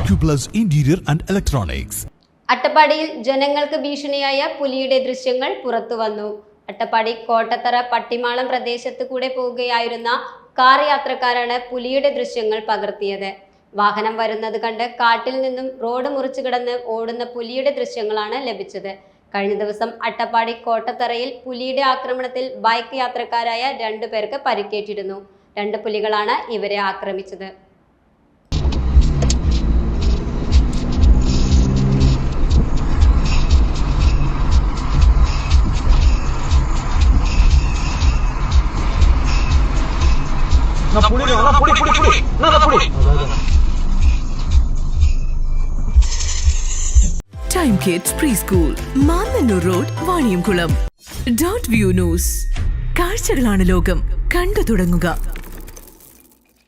Acuplus Interior and Electronics. അട്ടപ്പാടിയിൽ ജനങ്ങൾക്ക് ഭീഷണിയായ പുലിയുടെ ദൃശ്യങ്ങൾ പുറത്തുവന്നു. അട്ടപ്പാടി കോട്ടത്തറ പട്ടിമാളം പ്രദേശത്ത് കൂടെ പോവുകയായിരുന്ന കാർ യാത്രക്കാരാണ് പുലിയുടെ ദൃശ്യങ്ങൾ പകർത്തിയത്. വാഹനം വരുന്നത് കണ്ട് കാട്ടിൽ നിന്നും റോഡ് മുറിച്ചു കിടന്ന് ഓടുന്ന പുലിയുടെ ദൃശ്യങ്ങളാണ് ലഭിച്ചത്. കഴിഞ്ഞ ദിവസം അട്ടപ്പാടി കോട്ടത്തറയിൽ പുലിയുടെ ആക്രമണത്തിൽ ബൈക്ക് യാത്രക്കാരായ 2 പേർക്ക് പരിക്കേറ്റിരുന്നു. 2 പുലികളാണ് ഇവരെ ആക്രമിച്ചത്. Time Kids Preschool, Mannannur Road, Vaniyamkulam. .view News. കാഴ്ചകളാണ് ലോകം, കണ്ടു തുടങ്ങുക.